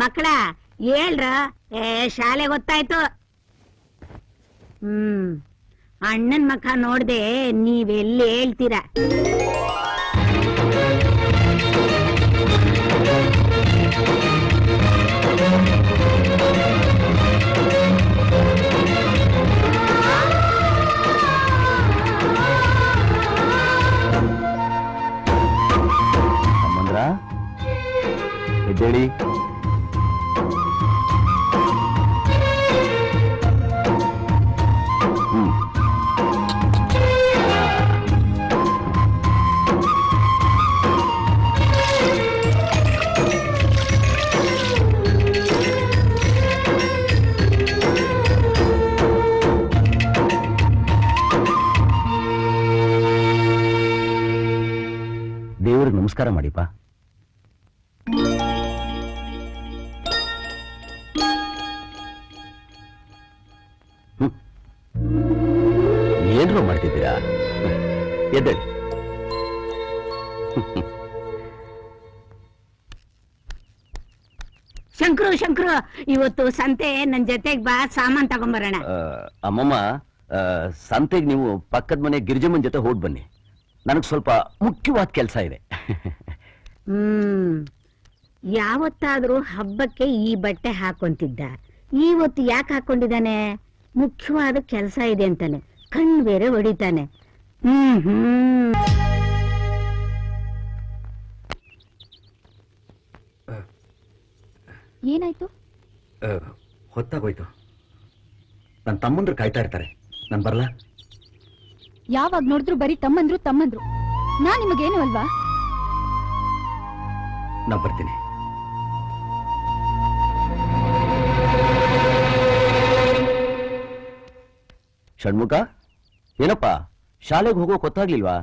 ಮಕ್ಕಳ ಹೇಳ್ರ ಶಾಲೆ ಗೊತ್ತಾಯ್ತು. ಅಣ್ಣನ್ ಮಕ್ಕ ನೋಡ್ದೆ ನೀವೆಲ್ಲಿ ಹೇಳ್ತೀರಾ? ಎದ್ದೇಳಿ. ದೇವರಿಗೆ ನಮಸ್ಕಾರ ಮಾಡಿಪ್ಪ. ಏನ್ರು ಮಾಡ್ತಿದ್ದೀರಾ? ಎದ್ದೇಳಿ. ಶಂಕರು ಇವತ್ತು ಸಂತೆ ನನ್ ಜೊತೆಗ್ ಬಾ, ಸಾಮಾನ್ ತಗೊಂಬರೋಣ. ಅಮ್ಮಮ್ಮ, ಸಂತೆಗೆ ನೀವು ಪಕ್ಕದ ಮನೆ ಗಿರಿಜಮ್ಮನ್ ಜೊತೆ ಹೋಗ್ ಬನ್ನಿ. ನನಗ್ ಸ್ವಲ್ಪ ಮುಖ್ಯವಾದ ಕೆಲಸ ಇದೆ. ಯಾವತ್ತಾದ್ರೂ ಹಬ್ಬಕ್ಕೆ ಈ ಬಟ್ಟೆ ಹಾಕೊಂತಿದ್ದ, ಇವತ್ತು ಯಾಕೆ ಹಾಕೊಂಡಿದ್ದಾನೆ? ಮುಖ್ಯವಾದ ಕೆಲಸ ಇದೆ ಅಂತಾನೆ, ಕಣ್ಣು ಬೇರೆ ಹೊಡಿತಾನೆ. ಏನಾಯ್ತು? ಹೊತ್ತಾಗೋಯ್ತು. ನನ್ನ ತಮ್ಮಂದ್ರು ಕಾಯ್ತಾ ಇರ್ತಾರೆ. ನಾನು ಬರ್ಲಾ? ಯಾವಾಗ ನೋಡಿದ್ರು ಬರೀ ತಮ್ಮಂದ್ರು. ನಾ ನಿಮಗೇನು ಅಲ್ವಾ? ನಾ ಬರ್ತೀನಿ. ಷಣ್ಮುಖ, ಏನಪ್ಪ ಶಾಲೆಗೆ ಹೋಗೋಕ್ ಗೊತ್ತಾಗ್ಲಿಲ್ವಾ?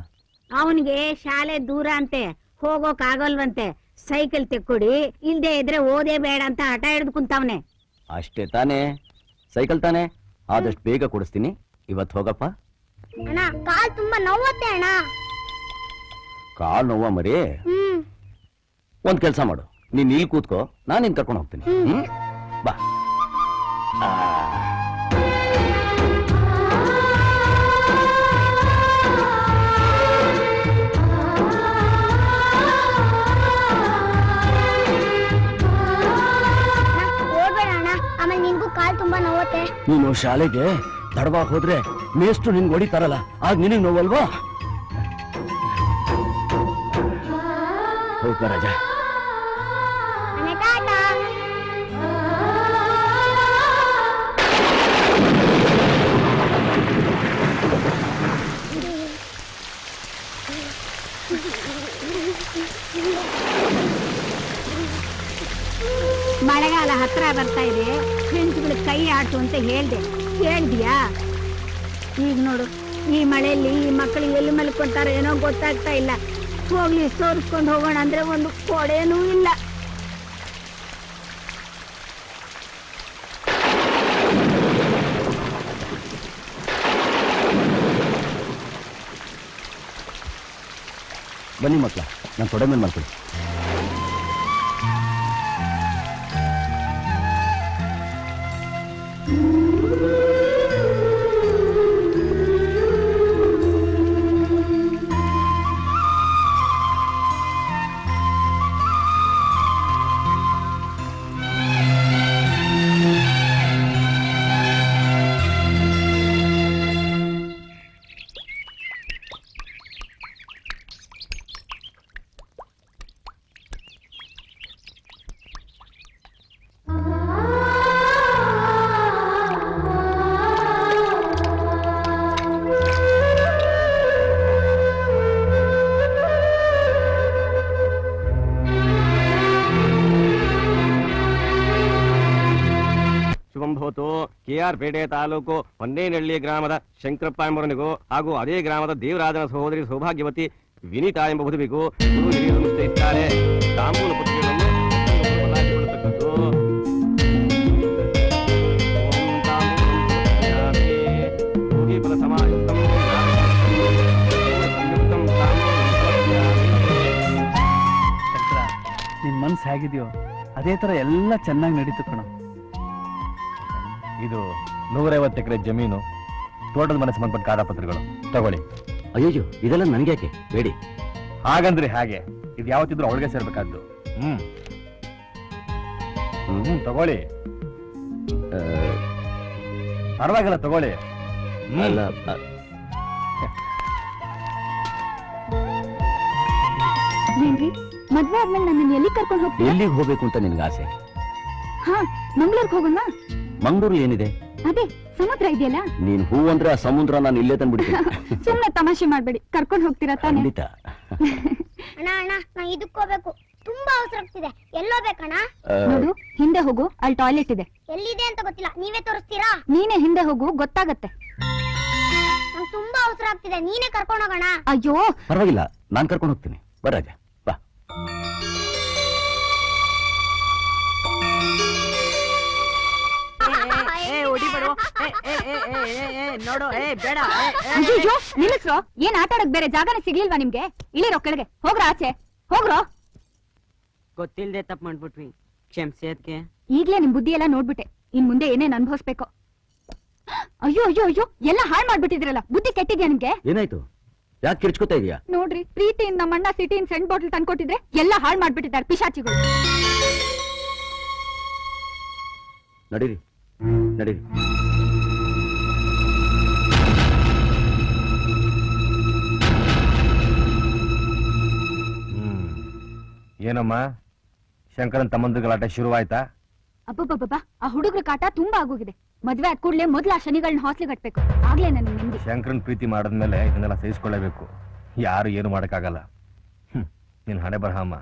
ಅವನಿಗೆ ಶಾಲೆ ದೂರ ಅಂತೆ, ಹೋಗೋಕ್ ಆಗಲ್ವಂತೆ. ಸೈಕಲ್ ತೆಕ್ಕೊಡಿ, ಇಲ್ದೇ ಇದ್ರೆ ಓದೇ ಬೇಡ ಅಂತ ಹಠ ಹಿಡಿದು ಕುಂತವನೆ. ಅಷ್ಟೇ ತಾನೇ? ಸೈಕಲ್ ತಾನೇ, ಆದಷ್ಟು ಬೇಗ ಕೊಡಿಸ್ತೀನಿ. ಇವತ್ತು ಹೋಗಪ್ಪ. ಅಣ್ಣ, ಕಾಲ್ ತುಂಬಾ ನೋವತ್ತೆ ಅಣ್ಣ. ಕಾಲ್ ನೋವ ಮರಿ? ಒಂದ್ ಕೆಲ್ಸ ಮಾಡು, ನೀನ್ ಇಲ್ಲಿ ಕೂತ್ಕೋ, ನಾನು ನಿನ್ ಕರ್ಕೊಂಡು ಹೋಗ್ತೀನಿ. ಬಾ. ಆಮೇಲೆ ನಿನ್ಗೂ ಕಾಲ್ ತುಂಬಾ ನೋವತ್ತೆ. ನೀನು ಶಾಲೆಗೆ ತಡವಾಗಿ ಹೋದ್ರೆ ಮೇಷ್ಟು ನಿನ್ಗೆ ಹೊಡಿತಾರಲ್ಲ, ಆಗ ನಿನಗ್ ನೋವಲ್ವಾ? ಹೋಗ ರಾಜ. ಮಳೆಗಾಲ ಹತ್ರ ಬರ್ತಾ ಇದೆ, ಫ್ರೆಂಡ್ಸ್ಗಳು ಕೈ ಆಡ್ತು ಅಂತ ಹೇಳ್ದಿಯಾ? ಈಗ ನೋಡು, ಈ ಮಳೆಯಲ್ಲಿ ಈ ಮಕ್ಕಳು ಎಲ್ಲಿ ಮಲ್ಕೊಂತಾರೋ ಏನೋ ಗೊತ್ತಾಗ್ತಾ ಇಲ್ಲ. ಹೋಗ್ಲಿ, ಸೋರಿಸ್ಕೊಂಡು ಹೋಗೋಣ ಅಂದ್ರೆ ಒಂದು ಕೊಡೆನೂ ಇಲ್ಲ. ಬನ್ನಿ ಮಕ್ಕಳ, ನಾನು ತೊಡೆ ಮೇಲೆ ಮಾಡ್ತೀನಿ. ಕೆಆರ್ ಪೇಟೆ ತಾಲೂಕು ಹೊನ್ನೇನಹಳ್ಳಿ ಗ್ರಾಮದ ಶಂಕರಪ್ಪ ಎಂಬವನಿಗೂ ಹಾಗೂ ಅದೇ ಗ್ರಾಮದ ದೇವರಾಜನ ಸಹೋದರಿ ಸೌಭಾಗ್ಯವತಿ ವಿನೀತಾ ಎಂಬ ವಧುವಿಗೂ ಗುರು ಹಿರಿಯರು ನಿಶ್ಚಯಿಸಿದ್ದಾರೆ. ತಾಂಬೂಲ ಪತ್ರಿಕೆಗಳನ್ನು ಬದಲಾಯಿಸಿಕೊಳ್ಳತಕ್ಕದ್ದು. ನಿನ್ ಮನ್ಸು ಹೇಗಿದೆಯೋ ಅದೇ ತರ ಎಲ್ಲ ಚೆನ್ನಾಗಿ ನಡೀತು ಕಣ. ಇದು 150 ಎಕರೆ ಜಮೀನು, ತೋಟದ ಮನೆ ಸಂಬಂಧಪಟ್ಟ ಕಾಗದಪತ್ರಗಳು ತಗೊಳ್ಳಿ. ಅಯ್ಯೋ ಇದೆಲ್ಲ ನನ್ಗೆ ಯಾಕೆ ಬೇಡಿ. ಹಾಗಂದ್ರೆ ಹಾಗೆ, ಇದು ಯಾವತ್ತಿದ್ರು ಅವಳಿಗೆ ಸೇರ್ಬೇಕಾದ್ದು. ತಗೊಳ್ಳಿ, ಪರವಾಗಿಲ್ಲ ತಗೊಳ್ಳಿ. ಅಲ್ಲ ಏನ್ರಿ ಮದ್ವೆ ಆದ್ಮೇಲೆ ನನ್ನ ಎಲ್ಲಿ ಕರ್ಕೊಂಡು ಹೋಗ್ತೀರಾ? ಎಲ್ಲಿಗೆ ಹೋಗ್ಬೇಕು ಅಂತ ನಿನ್ಗೆ ಆಸೆ? ಹಾ, ಮಂಗ್ಳೂರ್ಗ್ ಹೋಗೋಣ. ಮಂಗಳೂರು ಏನಿದೆ? ಅದೇ ಸಮುದ್ರ ಇದೆಯಲ್ಲ. ನೀನ್ ಹೂ ಅಂದ್ರೆ ಆ ಸಮುದ್ರ ನಾನು ಇಲ್ಲೇ ತಂದ್ಬಿಡ್ತೀನಿ. ಸುಮ್ನೆ ತಮಾಷೆ ಮಾಡ್ಬೇಡಿ, ಕರ್ಕೊಂಡು ಹೋಗ್ತೀರಾ ತಾನೆ? ಖಂಡಿತ. ಅಣ್ಣ ಅಣ್ಣ ನಾ ಇದಕ್ಕೆ ಹೋಗ್ಬೇಕು, ತುಂಬಾ ಅವಸರ ಆಗ್ತಿದೆ. ಎಲ್ಲೋಬೇಕಣ್ಣ? ನೋಡು, ಹಿಂದೆ ಹೋಗು, ಅಲ್ಲಿ ಟಾಯ್ಲೆಟ್ ಇದೆ. ಎಲ್ಲಿದೆ ಅಂತ ಗೊತ್ತಿಲ್ಲ, ನೀವೇ ತೋರಿಸ್ತೀರಾ? ನೀನೇ ಹಿಂದೆ ಹೋಗು, ಗೊತ್ತಾಗತ್ತೆ. ನಂಗೆ ತುಂಬಾ ಅವಸರ ಆಗ್ತಿದೆ, ನೀನೇ ಕರ್ಕೊಂಡು ಹೋಗೋಣ. ಅಯ್ಯೋ, ಪರವಾಗಿಲ್ಲ, ನಾನ್ ಕರ್ಕೊಂಡು ಹೋಗ್ತೀನಿ. ಬರಾಜ ಬಾ. ಅಯ್ಯೋ ನಿಲ್ಲಿಸ್ರೋ. ಏನ್ ಆಟ ಆಡಕ್ ಬೇರೆ ಜಾಗನೇ ಸಿಗ್ಲಿಲ್ವಾ ನಿಮ್ಗೆ? ಇಳಿರೋ ಕೆಳಗೆ, ಹೋಗ್ರ ಆಚೆ, ಹೋಗ್ರೋ. ಗೊತ್ತಿಲ್ದೆ ತಪ್ಪು ಮಾಡ್ಬಿಟ್ವಿ, ಕ್ಷಮಿಸಿ. ಅದಕ್ಕೆ ಈಗ್ಲೇ ನಿಮ್ ಬುದ್ಧಿ ಎಲ್ಲ ನೋಡ್ಬಿಟ್ಟೆ, ಇನ್ ಮುಂದೆ ಏನೇನ್ ಅನ್ಭವಿಸ್ಬೇಕು. ಅಯ್ಯೋ ಅಯ್ಯೋ ಅಯ್ಯೋ, ಎಲ್ಲ ಹಾಳ್ ಮಾಡ್ಬಿಟ್ಟಿದ್ರಲ್ಲ. ಬುದ್ಧಿ ಕೆಟ್ಟಿದ್ಯಾ ನಿಮ್ಗೆ? ಏನಾಯ್ತು? ಯಾಕೆ ಕಿರ್ಚ್ಕೋತಾ ಇದೀಯಾ? ನೋಡ್ರಿ, ಪ್ರೀತಿಯಿಂದ ನಮ್ಮಣ್ಣ ಸಿಟಿನ್ ಸೆಂಟ್ ಬಾಟಲ್ ತಂದ್ಕೊಟ್ಟಿದ್ರೆ ಎಲ್ಲ ಹಾಳ್ ಮಾಡ್ಬಿಟ್ಟಿದ್ದಾರೆ ಪಿಶಾಚಿಗಳು. ನಡೀರಿ ನಡೀರಿ. ಏನಮ್ಮ, ಶಂಕರನ್ ತಮ್ಮಂದ್ರ ಗಲಾಟೆ ಶುರುವಾಯ್ತಾ? ಅಬ್ಬಬ್ಬಬ್ಬಾ, ಆ ಹುಡುಗ್ರ ಕಾಟ ತುಂಬಾ ಆಗೋಗಿದೆ. ಮದ್ವೆ ಆದ ಕೂಡ್ಲೆ ಮೊದ್ಲು ಆ ಶನಿಗಳನ್ನ ಹಾಸ್ಲಿಗೆ ಕಟ್ಬೇಕು, ಆಗ್ಲೇ ನನಗೆ ನೆಮ್ಮದಿ. ಶಂಕರನ್ ಪ್ರೀತಿ ಮಾಡಿದ್ಮೇಲೆ ಇದನ್ನೆಲ್ಲ ಸಹಿಸ್ಕೊಳ್ಳೇಬೇಕು. ಯಾರು ಏನು ಮಾಡಕ್ಕಾಗಲ್ಲ. ನಿನ್ ಹಣೆ ಬರಹಮ್ಮ.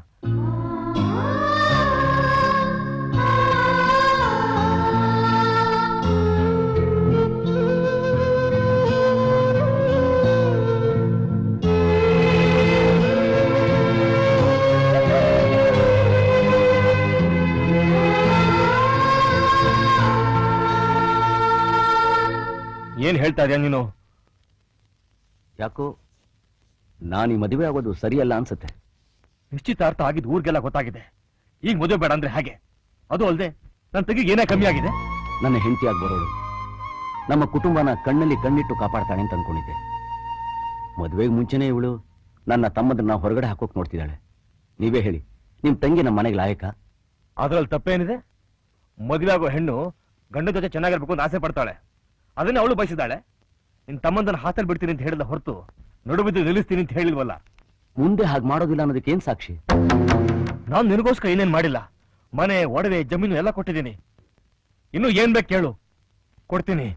ಏನ್ ಹೇಳ್ತಾ ಇದೀಯ ನೀನು? ಯಾಕೋ ನಾನು ಈ ಮದುವೆ ಆಗೋದು ಸರಿಯಲ್ಲ ಅನ್ಸುತ್ತೆ. ನಿಶ್ಚಿತಾರ್ಥ ಆಗಿದ್ದು ಊರಿಗೆಲ್ಲ ಗೊತ್ತಾಗಿದೆ. ಈಗ ಮದುವೆ ಬೇಡ ಅಂದ್ರೆ ಹಾಗೆ. ಅದು ಅಲ್ಲದೆ ನನ್ನ ತೆಗಿಗೆ ಏನೇ ಕಮ್ಮಿ ಆಗಿದೆ? ನನ್ನ ಹೆಂಡತಿಯಾಗಿ ಬರೋಳು ನಮ್ಮ ಕುಟುಂಬನ ಕಣ್ಣಲ್ಲಿ ಕಣ್ಣಿಟ್ಟು ಕಾಪಾಡ್ತಾಳೆ ಅಂತ ಅನ್ಕೊಂಡಿದ್ದೆ. ಮದುವೆಗೆ ಮುಂಚೆನೇ ಇವಳು ನನ್ನ ತಮ್ಮದನ್ನ ಹೊರಗಡೆ ಹಾಕೋಕ್ ನೋಡ್ತಿದ್ದಾಳೆ. ನೀವೇ ಹೇಳಿ, ನಿಮ್ ತಂಗಿ ನಮ್ಮ ಮನೆಗೆ ಲಾಯಕ? ಅದ್ರಲ್ಲಿ ತಪ್ಪೇನಿದೆ? ಮದುವೆ ಆಗೋ ಹೆಣ್ಣು ಗಂಡ ಜೊತೆ ಚೆನ್ನಾಗಿರ್ಬೇಕು ಅಂತ ಆಸೆ ಪಡ್ತಾಳೆ. ಅದನ್ನೇ ಅವಳು ಬಯಸಿದಾಳೆ. ನಿನ್ ತಮ್ಮಂದನ್ನ ಹಾಸಲ್ ಬಿಡ್ತೀನಿ ಅಂತ ಹೇಳಿದ ಹೊರತು ನಡುಬಿದ್ದು ನಿಲ್ಲಿಸ್ತೀನಿ ಅಂತ ಹೇಳಿಲ್ವಲ್ಲ. ಮುಂದೆ ಹಾಗೆ ಮಾಡೋದಿಲ್ಲ ಅನ್ನೋದಕ್ಕೆ ಏನ್ ಸಾಕ್ಷಿ? ನಾನು ನಿನಗೋಸ್ಕರ ಏನೇನ್ ಮಾಡಿಲ್ಲ. ಮನೆ, ಒಡವೆ, ಜಮೀನು ಎಲ್ಲ ಕೊಟ್ಟಿದ್ದೀನಿ. ಇನ್ನು ಏನ್ ಬೇಕು ಕೇಳು, ಕೊಡ್ತೀನಿ.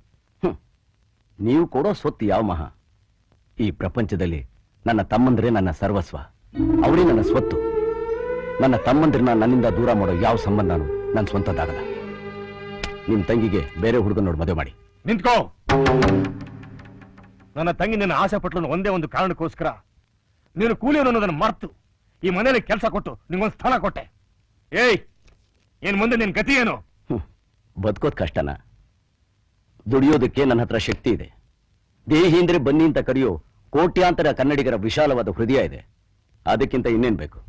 ನೀವು ಕೊಡೋ ಸ್ವತ್ತು ಯಾವ ಮಹಾ? ಈ ಪ್ರಪಂಚದಲ್ಲಿ ನನ್ನ ತಮ್ಮಂದ್ರೆ ನನ್ನ ಸರ್ವಸ್ವ. ಅವರೇ ನನ್ನ ಸ್ವತ್ತು. ನನ್ನ ತಮ್ಮಂದ್ರನ್ನ ನನ್ನಿಂದ ದೂರ ಮಾಡೋ ಯಾವ ಸಂಬಂಧನೂ ನನ್ನ ಸ್ವಂತದ್ದಾಗಲ್ಲ. ನಿಮ್ ತಂಗಿಗೆ ಬೇರೆ ಹುಡುಗನ ನೋಡಿ ಮದುವೆ ಮಾಡಿ. ನಿಂತ್ಕೋ. ನನ್ನ ತಂಗಿ ನಿನ್ನ ಆಸೆ ಪಟ್ಲು ಒಂದೇ ಒಂದು ಕಾರಣಕ್ಕೋಸ್ಕರ ನೀನು ಕೂಲಿಯನ್ನು ಅನ್ನೋದನ್ನ ಮರ್ತು ಈ ಮನೆಯಲ್ಲಿ ಕೆಲಸ ಕೊಟ್ಟು ನಿಂಗೊಂದು ಸ್ಥಳ ಕೊಟ್ಟೆ. ಏಯ್, ಏನ್ ಮುಂದೆ ನಿನ್ ಗತಿ ಏನು? ಬದುಕೋದ್ ಕಷ್ಟನ? ದುಡಿಯೋದಕ್ಕೆ ನನ್ನ ಹತ್ರ ಶಕ್ತಿ ಇದೆ. ದೇಹಿ ಅಂದ್ರೆ ಬನ್ನಿ ಅಂತ ಕರೆಯೋ ಕೋಟ್ಯಾಂತರ ಕನ್ನಡಿಗರ ವಿಶಾಲವಾದ ಹೃದಯ ಇದೆ. ಅದಕ್ಕಿಂತ ಇನ್ನೇನ್ ಬೇಕು?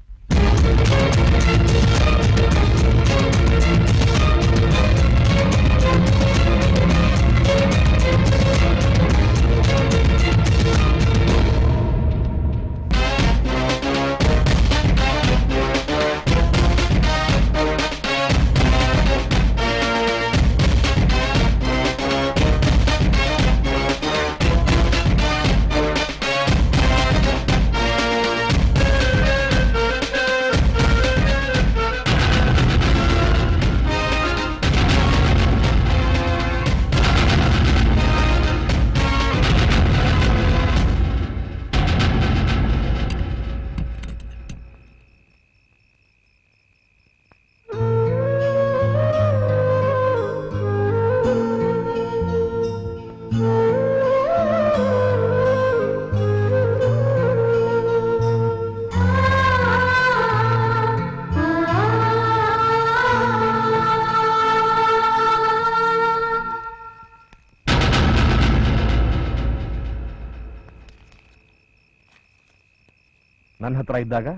ನನ್ನ ಹತ್ರ ಇದ್ದಾಗ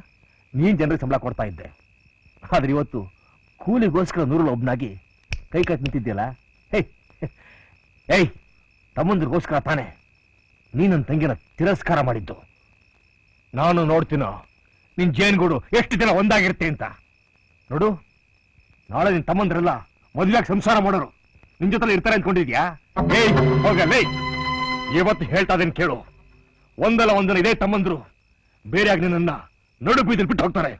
ನೀನ್ ಜನರಿಗೆ ಸಂಬಳ ಕೊಡ್ತಾ ಇದ್ದೆ. ಆದ್ರೆ ಇವತ್ತು ಕೂಲಿಗೋಸ್ಕರ ನೂರಲ್ಲಿ ಒಬ್ನಾಗಿ ಕೈ ಕಟ್ ನಿಂತಿದ್ಯಲ್ಲ. ಏಯ್, ತಮ್ಮಂದ್ರಿಗೋಸ್ಕರ ತಾನೆ ನೀ ನನ್ನ ತಂಗಿನ ತಿರಸ್ಕಾರ ಮಾಡಿದ್ದು. ನಾನು ನೋಡ್ತೀನೋ ನಿನ್ ಜೇನ್ಗೂಡು ಎಷ್ಟು ದಿನ ಒಂದಾಗಿರುತ್ತೆ ಅಂತ. ನೋಡು, ನಾಳೆ ನಿನ್ ತಮ್ಮಂದ್ರೆಲ್ಲ ಮದುವೆಯಾಗಿ ಸಂಸಾರ ಮಾಡೋರು ನಿನ್ ಜೊತೆ ಇರ್ತಾರೆ ಅಂದ್ಕೊಂಡಿದ್ಯಾ? ಏಯ್ ಹೋಗಲ್ಲ, ಇವತ್ತು ಹೇಳ್ತಾ ಇದ್ದೇನೆ ಕೇಳು. ಒಂದಲ್ಲ ಒಂದನ ಇದೇ ತಮ್ಮಂದ್ರು ಬೇರೆಯಾಗಿ ನಿನ್ನ ನಡು ಬೀದಿಲ್ ಬಿಟ್ಟು ಹೋಗ್ತಾರೆ.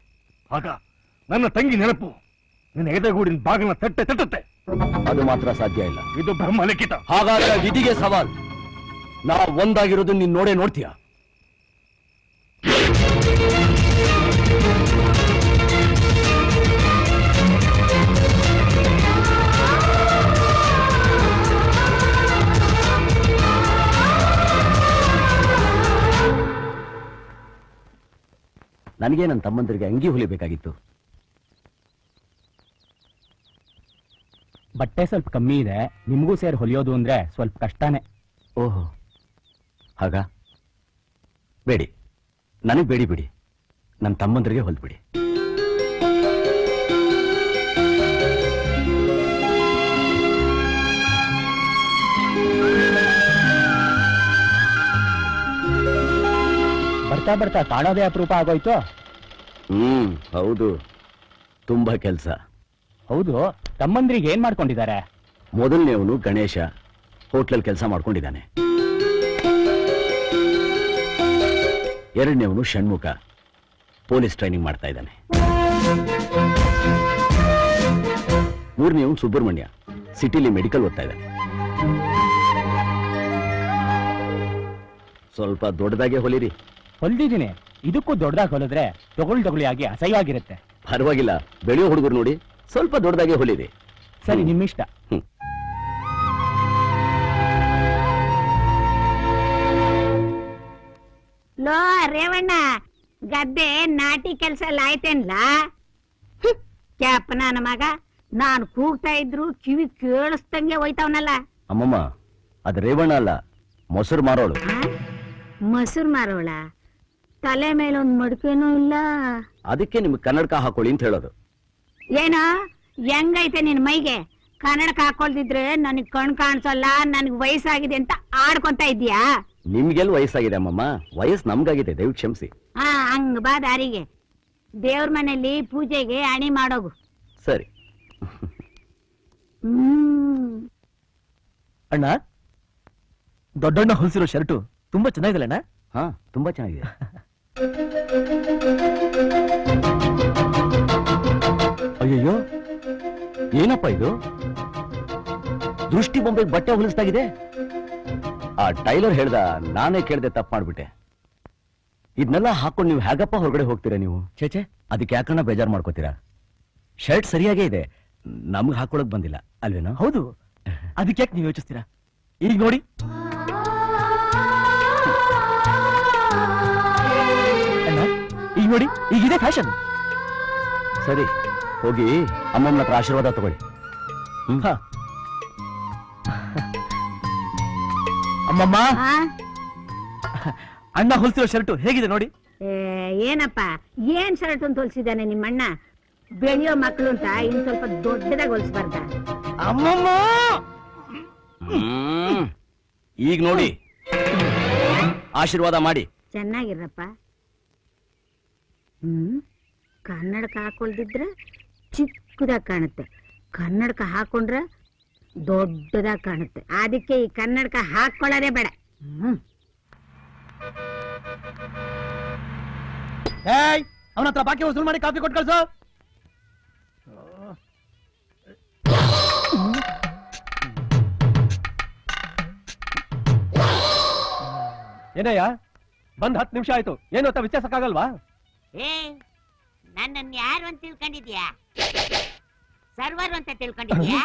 ಆಗ ನನ್ನ ತಂಗಿ ನೆನಪು ನಿನ್ನ ಎದೆಗೂಡಿನ ಬಾಗಿನ ತಟ್ಟುತ್ತೆ. ಅದು ಮಾತ್ರ ಸಾಧ್ಯ ಇಲ್ಲ. ಇದು ಬ್ರಹ್ಮ ಲಿಖಿತ. ಹಾಗಾದ್ರೆ ವಿಧಿಗೆ ಸವಾಲ್. ನಾವು ಒಂದಾಗಿರೋದು ನೀನ್ ನೋಡೇ ನೋಡ್ತೀಯ. ನನಗೆ ನನ್ನ ತಮ್ಮಂದರಿಗೆ ಅಂಗಿ ಹೊಲಿಬೇಕಾಗಿತ್ತು. ಬಟ್ಟೆ ಸ್ವಲ್ಪ ಕಮ್ಮಿ ಇದೆ, ನಿಮಗೂ ಸೇರಿ ಹೊಲಿಯೋದು ಅಂದ್ರೆ ಸ್ವಲ್ಪ ಕಷ್ಟನೇ. ಓಹೋ, ಹಾಗ ಬೇಡಿ, ನನಗೆ ಬೇಡಿ ಬಿಡಿ, ನನ್ನ ತಮ್ಮಂದರಿಗೆ ಹೊಲ್ಬಿಡಿ. ಬರ್ತಾ ಬರ್ತಾ ಕಾಣೋದೇ ಅಪರೂಪ ಆಗೋಯ್ತು. ಹೌದು, ತುಂಬಾ ಕೆಲಸ. ಹೌದು, ತಮ್ಮಂದ್ರಿಗೆ ಏನ್ ಮಾಡ್ಕೊಂಡಿದ್ದಾರೆ? ಮೊದಲನೇವನು ಗಣೇಶ ಹೋಟ್ಲಲ್ಲಿ ಕೆಲಸ ಮಾಡ್ಕೊಂಡಿದ್ದಾನೆ. ಎರಡನೇವನು ಷಣ್ಮುಖ ಪೊಲೀಸ್ ಟ್ರೈನಿಂಗ್ ಮಾಡ್ತಾ ಇದ್ದಾನೆ. ಮೂರನೇವನು ಸುಬ್ರಹ್ಮಣ್ಯ ಸಿಟಿಲಿ ಮೆಡಿಕಲ್ ಓದ್ತಾ ಇದ್ದಾನೆ. ಸ್ವಲ್ಪ ದೊಡ್ಡದಾಗೆ ಹೊಲಿರಿ. ಹೊಲ್ದಿದ್ದೀನಿ, ಇದಕ್ಕೂ ದೊಡ್ಡದಾಗಿ ಹೊಲಿದ್ರೆ ತೊಗೊಳ್ಳಿ ಆಗಿ ಅಸಹ್ಯವಾಗಿರುತ್ತೆ. ಪರವಾಗಿಲ್ಲ, ಬೆಳೆಯೋ ಹುಡುಗರು ನೋಡಿ ಸ್ವಲ್ಪ ದೊಡ್ಡದಾಗೆ ಹೊಲಿರಿ. ಸರಿ, ನಿಮ್ಮಿಷ್ಟ. ಲೋ ರೇವಣ್ಣ, ಗದ್ದೆ ನಾಟಿ ಕೆಲ್ಸ ಎಲ್ಲ ಆಯ್ತೇನ್ಲ? ಕ್ಯಾಪ ನನ್ನ ಮಗ, ನಾನು ಕೂಗ್ತಾ ಇದ್ರು ಕಿವಿ ಕೇಳಿಸ್ದಂಗೆ ಹೋಯ್ತಾವನಲ್ಲ. ಅಮ್ಮಮ್ಮ, ಅದು ರೇವಣ್ಣ ಅಲ್ಲ, ಮೊಸರು ಮಾರೋಳು. ಮೊಸರು ಮಾರೋಳ? ತಲೆ ಮೇಲೊಂದ್ ಮಡಿಕೆನೂ ಇಲ್ಲ. ಅದಕ್ಕೆ ನಿಮ್ಗೆ ಕನ್ನಡಕ ಹಾಕೊಳ್ಳಿ ಅಂತ ಹೇಳೋದು. ಏನೋ ಹೆಂಗೈತೆ ನಿನ್ ಮೈಗೆ? ಕನ್ನಡಕ ಹಾಕೊಳ್ದಿದ್ರೆ ನನಗ್ ಕಣ್ ಕಾಣಿಸಲ್ಲ, ನನ್ಗ್ ವಯಸ್ಸಾಗಿದೆ ಅಂತ ಆಡ್ಕೊಂತ ಇದ್ಯಾ? ನಿಮ್ಗೆಲ್ ವಯಸ್ಸಾಗಿದೆ ಅಮ್ಮಮ್ಮ, ವಯಸ್ಸು ನಮ್ಗಾಗಿದೆ, ದಯವಿಟ್ಟು ಕ್ಷಮಿಸಿ. ಹಂಗ ಬಾ ದಾರಿಗೆ. ದೇವ್ರ ಮನೆಯಲ್ಲಿ ಪೂಜೆಗೆ ಅಣಿ ಮಾಡೋಗು. ಸರಿ. ಅಣ್ಣ, ದೊಡ್ಡಣ್ಣ ಹೊಲಿಸಿರೋ ಶರ್ಟು ತುಂಬಾ ಚೆನ್ನಾಗಿದೆ ಅಣ್ಣ. ಹಾ, ತುಂಬಾ ಚೆನ್ನಾಗಿದೆ. ಅಯ್ಯಯ್ಯೋ, ಏನಪ್ಪ ಇದು? ದೃಷ್ಟಿ ಬೊಂಬೆಗೆ ಬಟ್ಟೆ ಹೊಲಿಸ್ದಾಗಿದೆ. ಆ ಟೈಲರ್ ಹೇಳ್ದ, ನಾನೇ ಕೇಳ್ದೆ, ತಪ್ಪು ಮಾಡ್ಬಿಟ್ಟೆ. ಇದನ್ನೆಲ್ಲ ಹಾಕೊಂಡು ನೀವು ಹೇಗಪ್ಪ ಹೊರಗಡೆ ಹೋಗ್ತೀರಾ ನೀವು? ಚೇಚೆ, ಅದಕ್ಕೆ ಯಾಕಣ್ಣ ಬೇಜಾರು ಮಾಡ್ಕೋತೀರಾ? ಶರ್ಟ್ ಸರಿಯಾಗೇ ಇದೆ, ನಮ್ಗೆ ಹಾಕೊಳಕ್ ಬಂದಿಲ್ಲ ಅಲ್ವೇನೋ? ಹೌದು, ಅದಕ್ಕೆ ಯಾಕೆ ನೀವು ಯೋಚಿಸ್ತೀರಾ? ಈಗ ನೋಡಿ, ಅಣ್ಣ ಈಗ ನೋಡಿ, ಈಗಿದೆ ಫ್ಯಾಷನ್. ಸರಿ, ಹೋಗಿ ಅಮ್ಮಮ್ಮನ ಹತ್ರ ಆಶೀರ್ವಾದ ತಗೊಳ್ಳಿ. ಅಮ್ಮಮ್ಮ, ಆ? ಅಣ್ಣ ಹೊಲಿಸಿರೋ ಶರ್ಟು ಹೇಗಿದೆ ನೋಡಿ. ಏನಪ್ಪ, ಏನ್ ಶರ್ಟ್ ಅಂತ ಹೊಲ್ಸಿದ್ದಾನೆ ನಿಮ್ಮಣ್ಣ? ಬೆಳೆಯೋ ಮಕ್ಳು ಅಂತ ಇನ್ ಸ್ವಲ್ಪ ದೊಡ್ಡದಾಗಿ ಹೊಲ್ಸ್ಬಾರ್ದ? ಅಮ್ಮಮ್ಮ, ಈಗ ನೋಡಿ, ಆಶೀರ್ವಾದ ಮಾಡಿ. ಚೆನ್ನಾಗಿರಪ್ಪ. ಕನ್ನಡಕ ಹಾಕೊಳ್ದಿದ್ರೆ ಚಿಕ್ಕದಾಗಿ ಕಾಣುತ್ತೆ, ಕನ್ನಡಕ ಹಾಕೊಂಡ್ರೆ ದೊಡ್ಡದಾಗಿ ಕಾಣುತ್ತೆ. ಅದಕ್ಕೆ ಈ ಕನ್ನಡಕ ಹಾಕೊಳ್ಳೋದೇ ಬೇಡ. ಅವನ ಹತ್ರ ಬಾಕಿ ವಸೂಲ್ ಮಾಡಿ ಕಾಫಿ ಕೊಟ್ಟು ಕಳ್ಸೋ. ಏನಯ್ಯ, ಬಂದ್ 10 ನಿಮಿಷ ಆಯ್ತು, ಏನು ಅಂತ ವಿಚಾರಿಸಕ್ಕಾಗಲ್ವಾ? ನನ್ನನ್ನು ಯಾರು ಅಂತ ತಿಳ್ಕೊಂಡಿದ್ಯಾ? ಸರ್ವರ್ ಅಂತ ತಿಳ್ಕೊಂಡಿದ್ಯಾ?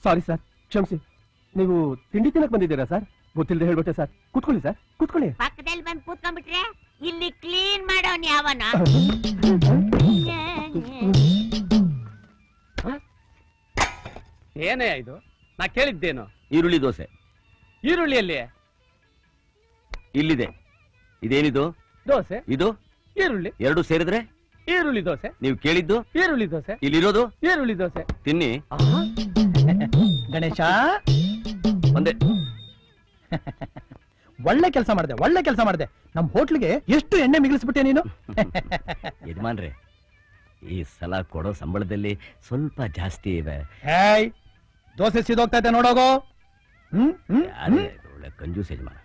ಸಾರಿ ಸರ್, ಕ್ಷಮಿಸಿ. ನೀವು ತಿಂಡಿ ತಿನ್ನಕ್ ಬಂದಿದ್ದೀರಾ ಸರ್? ಗೊತ್ತಿಲ್ಲದೆ ಹೇಳ್ಬಿಟ್ಟೆ ಸರ್. ಕೂತ್ಕೊಳ್ಳಿ ಸರ್, ಕೂತ್ಕೊಳ್ಳಿ. ಪಕ್ಕದಲ್ಲಿ ಬಂದು ಕೂತ್ಕೊಂಡ್ಬಿಟ್ರೆ ಇಲ್ಲಿ ಕ್ಲೀನ್ ಮಾಡೋನ್ ಯಾವನ? ಏನೇ ಇದು? ನಾ ಕೇಳಿದ್ದೇನು? ಈರುಳ್ಳಿ ದೋಸೆ. ಈರುಳ್ಳಿಯಲ್ಲಿ ಇಲ್ಲಿದೆ. ಇದೇನಿದು? ದೋಸೆ, ಇದು ಈರುಳ್ಳಿ ಎರಡು ಸೇರಿದ್ರೆ ಈರುಳ್ಳಿ ದೋಸೆ ನೀವು ಕೇಳಿದ್ದು ಈರುಳ್ಳಿ ದೋಸೆ ಇಲ್ಲಿರೋದು ಈರುಳ್ಳಿ ದೋಸೆ. ತಿನ್ನಿ. ಗಣೇಶ ಒಂದೇ ಒಳ್ಳೆ ಕೆಲಸ ಮಾಡಿದೆ ನಮ್ ಹೋಟ್ಲಿಗೆ ಎಷ್ಟು ಎಣ್ಣೆ ಮಿಗಿಲಿಸ್ಬಿಟ್ಟೆ ನೀನು. ಯಜಮಾನ್ರೆ, ಈ ಸಲ ಕೊಡೋ ಸಂಬಳದಲ್ಲಿ ಸ್ವಲ್ಪ ಜಾಸ್ತಿ ಇದೆ. ಹೇಯ್, ದೋಸೆ ಸಿದೋಗ್ತಾ ಇದೆ ನೋಡೋಗೋ. ಯಾರೇ ಇದು ಒಳ್ಳೆ ಕಂಜೂಸ್ ಯಜಮಾನ.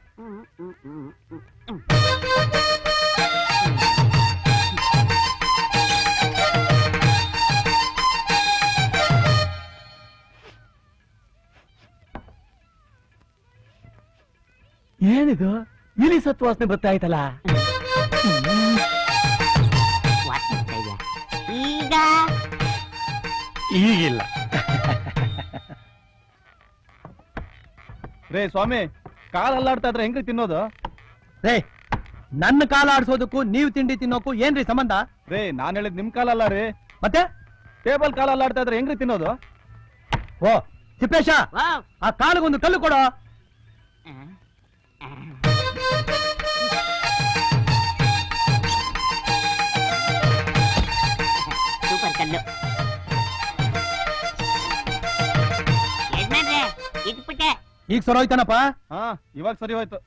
ಏನಿದು ಇಲಿ ಸತ್ತು ವಾಸನೆ ಬರ್ತಾ ಆಯ್ತಲ್ಲ. ಈಗ ಈಗಿಲ್ಲ. ರೇ ಸ್ವಾಮಿ, ಕಾಲಲ್ಲಾಡ್ತಾ ಇದ್ರೆ ಹೆಂಗ್ ತಿನ್ನೋದು? ರೇ, ನನ್ನ ಕಾಲ ಆಡ್ಸೋದಕ್ಕೂ ನೀವು ತಿಂಡಿ ತಿನ್ನೋಕು ಏನ್ರಿ ಸಂಬಂಧ? ರೇ, ನಾನ್ ಹೇಳಿದ್ ನಿಮ್ ಕಾಲಲ್ಲ ರೀ, ಮತ್ತೆ ಟೇಬಲ್ ಕಾಲಲ್ಲಾಡ್ತಾ ಇದ್ರೆ ಹೆಂಗ್ರಿ ತಿನ್ನೋದು? ಓ ತಿಪ್ಪೇಶ, ಆ ಕಾಲಿಗೊಂದು ಕಲ್ಲು ಕೊಡೋ. ಸೂಪರ್ ಕಲ್ಲು. ಯಜಮಾನ್ರೆ, ಇಟ್ಬಿಟ್ಟೆ. ಈಗ ಸರೋಯ್ತಾನಪ್ಪ. ಹಾ, ಇವಾಗ ಸರಿ ಹೋಯ್ತು.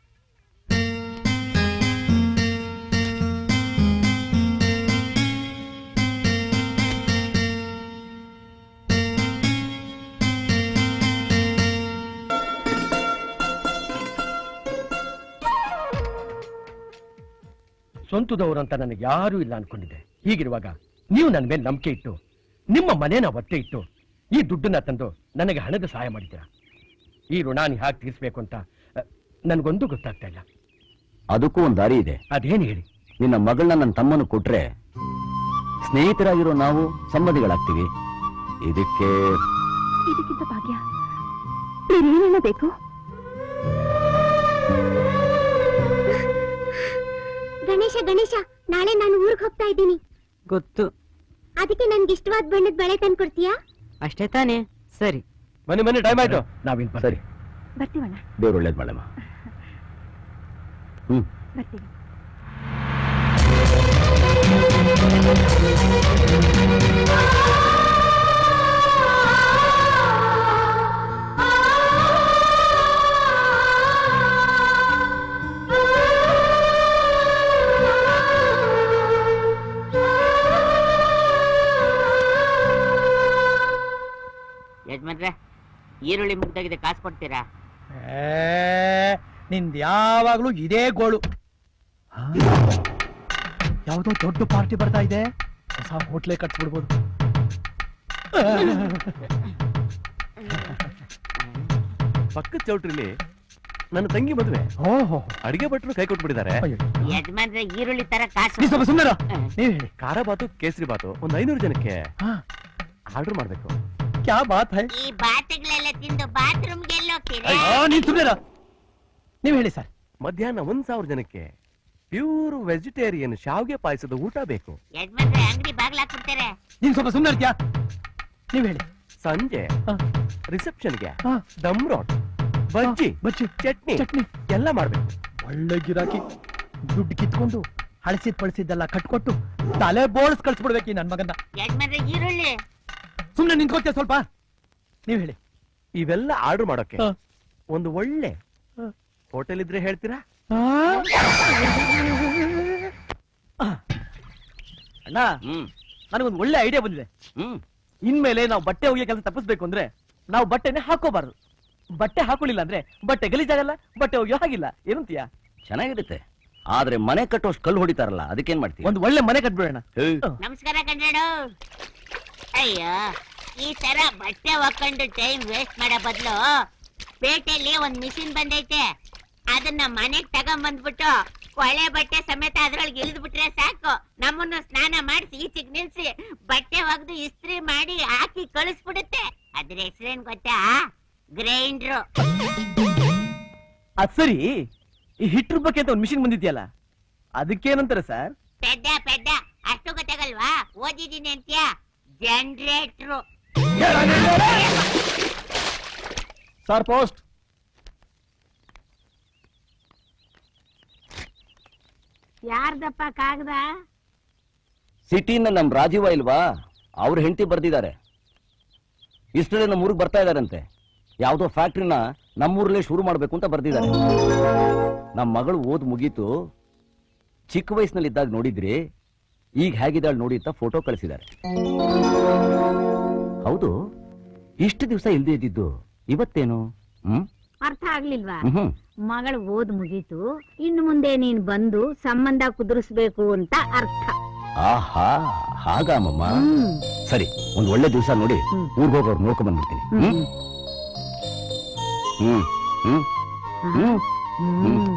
ಸ್ವಂತದವರಂತ ನನಗೆ ಯಾರೂ ಇಲ್ಲ ಅನ್ಕೊಂಡಿದ್ದೆ. ಹೀಗಿರುವಾಗ ನೀವು ನನ್ನ ಮೇಲೆ ನಂಬಿಕೆ ಇಟ್ಟು ನಿಮ್ಮ ಮನೇನ ಒತ್ತೆ ಇಟ್ಟು ಈ ದುಡ್ಡನ್ನ ತಂದು ನನಗೆ ಹಣದ ಸಹಾಯ ಮಾಡಿದ್ದೀರಾ. ಈ ಋಣಾನಿ ಹಾಕಿ ತೀರಿಸ್ಬೇಕು ಅಂತ ನನಗೊಂದು ಗೊತ್ತಾಗ್ತಾ ಇಲ್ಲ. ಅದಕ್ಕೂ ಒಂದು ದಾರಿ ಇದೆ. ಅದೇನು ಹೇಳಿ. ನಿನ್ನ ಮಗಳನ್ನ ನನ್ನ ತಮ್ಮನು ಕೊಟ್ರೆ ಸ್ನೇಹಿತರಾಗಿರೋ ನಾವು ಸಂಬಂಧಿಗಳಾಗ್ತೀವಿ. ಇದಕ್ಕಿಂತ ಭಾಗ್ಯ ಬೇರೇನೇನ ಬೇಕು? ಗಣೇಶ, ನಾಳೆ ನಾನು ಊರಿಗೆ ಹೋಗ್ತಾ ಇದ್ದೀನಿ. ಗೊತ್ತು. ಅದಕ್ಕೆ ನನ್ಗೆ ಇಷ್ಟವಾದ ಬಣ್ಣದ ಬಳೆ ತಂದ್ಕೊಡ್ತೀಯಾ? ಅಷ್ಟೇ ತಾನೇ? ಸರಿ. ಬನ್ನಿ, ಟೈಮ್ ಆಯ್ತು. ನಾವಿನ್ ಸರಿ, ಬರ್ತೀವಣ್ಣ. ದೇವ್ರು ಒಳ್ಳೇದ್ ಮಾಡಮ್ಮ. ಬರ್ತೀವಿ. ಯಜಮಾನ್ರೆ, ಈರುಳ್ಳಿ ಮುಗ್ದಾಗಿದೆ, ಕಾಸು ಕೊಡ್ತೀರಾ? ನಿಂದ ಯಾವಾಗ್ಲೂ ಇದೇ ಗೋಳು. ಯಾವುದೋ ದೊಡ್ಡ ಪಾರ್ಟಿ ಬರ್ತಾ ಇದೆ, ಹೊಸ ಹೋಟ್ಲೆ ಕಟ್ಸ್ಬಿಡ್ಬೋದು. ಪಕ್ಕದ ಚೌಟ್ರಿಲಿ ನನ್ನ ತಂಗಿ ಮದುವೆ, ಅಡಿಗೆ ಭಟ್ರು ಕೈ ಕೊಟ್ಬಿಟ್ಟಿದ್ದಾರೆ. ಯಜಮಾನ್ರೆ, ಈರುಳ್ಳಿ ತರ ಕಾಸು. ಸ್ವಲ್ಪ ಸುಮ್ಮನೆ ನೀವ್ ಹೇಳಿ. ಖಾರ ಬಾತು, ಕೇಸರಿ ಬಾತು ಒಂದು 500 ಜನಕ್ಕೆ ಆರ್ಡರ್ ಮಾಡ್ಬೇಕು. ಕ್ಯಾ ಬಾತ್ ಹೈ? ಈ ಬಾತುಗಳೆಲ್ಲ ತಿಂದು ಬಾತ್ರೂಮ್ಗೆ ಎಲ್ಲೋಗ್ತೀರಾ? ನೀನ್ ಸುಮ್ಮನೆ ನೀವ್ ಹೇಳಿ ಸರ್. ಮಧ್ಯಾಹ್ನ 1000 ಜನಕ್ಕೆ ಪ್ಯೂರ್ ವೆಜಿಟೇರಿಯನ್ ಶಾವ್ಗೆ ಪಾಯಸದ ಊಟ ಬೇಕು. ಯಜಮಾನ್ರೆ, ಅಂಗಡಿ ಬಾಗ್ಲಾಕ್ಬಿಡ್ತಾರೆ. ನೀನ್ ಸ್ವಲ್ಪ ಸುಮ್ಮನೆ ಇರ್ತೀಯಾ? ನೀವ್ ಹೇಳಿ. ಸಂಜೆ ರಿಸೆಪ್ಷನ್ಗೆ ಹಾ. ದಮ್ ರೋಟ್, ಬಜ್ಜಿ, ಚಟ್ನಿ ಚಟ್ನಿ ಎಲ್ಲ ಮಾಡ್ಬೇಕು. ಒಳ್ಳೆ ಗಿರಾಕಿ. ದುಡ್ಡು ಕಿತ್ಕೊಂಡು ಹಳಸಿದ್ದೆಲ್ಲ ಕಟ್ಕೊಟ್ಟು ತಲೆ ಬೋಳ್ಸ್ ಕಳ್ಸ್ಬಿಡ್ಬೇಕು ನನ್ ಮಗನ್ನ. ಯಜಮಾನ್ರೆ, ಈರುಳ್ಳಿ. ಸುಮ್ನೆ ನಿಂತ್ಕೋತೀಯ ಸ್ವಲ್ಪ? ನೀವ್ ಹೇಳಿ. ಇವೆಲ್ಲ ಆರ್ಡರ್ ಮಾಡೋಕೆ ಹಾ. ಒಂದು ಒಳ್ಳೆ ಹೋಟೆಲ್ ಇದ್ರೆ ಹೇಳ್ತೀರಾ? ಅಣ್ಣ, ನನಗೊಂದು ಒಳ್ಳೆ ಐಡಿಯಾ ಬಂದಿದೆ. ಇನ್ಮೇಲೆ ನಾವು ಬಟ್ಟೆ ಒಗೆಯೋ ಕೆಲಸ ತಪ್ಪಿಸ್ಬೇಕು ಅಂದ್ರೆ ನಾವು ಬಟ್ಟೆನೆ ಹಾಕೋಬಾರ್ದು. ಬಟ್ಟೆ ಹಾಕೊಳ್ಳಿಲ್ಲ ಅಂದ್ರೆ ಬಟ್ಟೆ ಗಲೀಜಾಗಲ್ಲ, ಬಟ್ಟೆ ಒಗೆಯೋ ಹಾಗಿಲ್ಲ. ಏನಂತೀಯ? ಚೆನ್ನಾಗಿರುತ್ತೆ. ಆದ್ರೆ ಮನೆ ಕಟ್ಟೋಷ್ಟು ಕಲ್ಲು ಹೊಡಿತಾರಲ್ಲ, ಅದಕ್ಕೇನ್ ಮಾಡ್ತೀವಿ? ಒಂದು ಒಳ್ಳೆ ಮನೆ ಕಟ್ಬಿಡೋಣ. ನಮಸ್ಕಾರ ಕಣ್ರಾಡು. ಅಯ್ಯೋ, ಈ ತರ ಬಟ್ಟೆ ಹಾಕೊಂಡು ಟೈಮ್ ವೇಸ್ಟ್ ಮಾಡೋ ಬದಲು ಪೇಟೆಯಲ್ಲಿ ಒಂದ್ ಮಿಷಿನ್ ಬಂದೈತೆ, ಅದನ್ನ ಮನೆಗ್ ತಗೊಂಡ್ಬಂದ್ಬಿಟ್ಟು ಕೊಳೆ ಬಟ್ಟೆ ಸಮೇತ ಅದ್ರೊಳಗೆ ಇಳಿದು ಬಿಟ್ರೆ ಸಾಕು. ನಮ್ಮನ್ನು ಸ್ನಾನ ಮಾಡಿಸಿ ಈಚೆಗ್ ನಿಲ್ಸಿ ಬಟ್ಟೆ ಒಗ್ದು ಇಸ್ತ್ರಿ ಮಾಡಿ ಹಾಕಿ ಕಳಿಸ್ಬಿಡುತ್ತೆ. ಅದ್ರ ಹೆಸರೇನ್ ಗೊತ್ತಾ? ಗ್ರೈಂಡ್ರು. ಅದ್ ಸರಿ, ಈ ಹಿಟ್ ರುಬ್ಬಕ್ಕೆ ಅಂತ ಒಂದು ಮಿಷಿನ್ ಬಂದಿದ್ಯಲ್ಲ, ಅದಕ್ಕೇನಂತಾರೆ ಸರ್? ಪೆದ್ದ ಅಷ್ಟು ಗೊತ್ತಾಗಲ್ವಾ? ಓದಿದೀನಿ ಅಂತ್ಯಾ? ಜನರೇಟ್ರು. Sir, post. ಯಾರ್ದಪ್ಪ ಕಾಗದ? ಸಿಟಿನ ನಮ್ ರಾಜೀವ ಇಲ್ವಾ, ಅವ್ರ ಹೆಂಡತಿ ಬರ್ದಿದ್ದಾರೆ. ಇಷ್ಟರೇ ನಮ್ಮ ಊರಿಗೆ ಬರ್ತಾ ಇದಾರಂತೆ. ಯಾವ್ದೋ ಫ್ಯಾಕ್ಟ್ರಿನ ನಮ್ಮೂರಲ್ಲೇ ಶುರು ಮಾಡ್ಬೇಕು ಅಂತ ಬರ್ದಿದ್ದಾರೆ. ನಮ್ಮ ಮಗಳು ಓದ್ ಮುಗೀತು, ಚಿಕ್ಕ ವಯಸ್ಸಿನಲ್ಲಿ ಇದ್ದಾಗ ನೋಡಿದ್ರಿ, ಈಗ ಹೇಗಿದ್ದಾಳೆ ನೋಡಿ ಅಂತ ಫೋಟೋ ಕಳಿಸಿದ್ದಾರೆ. ಹೌದು, ಇಷ್ಟು ದಿವಸ ಇಲ್ದೇ ಇದ್ದಿದ್ದು ಇವತ್ತೇನು? ಅರ್ಥ ಆಗ್ಲಿಲ್ವಾ? ಹ್ಮ್ ಮಗಳು ಓದ್ ಮುಗೀತು, ಇನ್ನು ಮುಂದೆ ನೀನ್ ಬಂದು ಸಂಬಂಧ ಕುದುರಿಸ್ಬೇಕು ಅಂತ ಅರ್ಥ. ಆಹಾ, ಹಾಗಾಮಮ್ಮ. ಹ್ಮ್. ಸರಿ, ಒಂದ್ ಒಳ್ಳೆ ದಿವಸ ನೋಡಿ ಹ್ಮ್. ಊರ್ಗ್ ಹೋಗೋರು ನೋಡ್ಕೊಂಡ್ ಬಂದ್ಬಿಡ್ತೀನಿ. ಹ್ಮ್. ಹ್ಮ್ ಹ್ಮ್ ಹ್ಮ್ ಹ್ಮ್.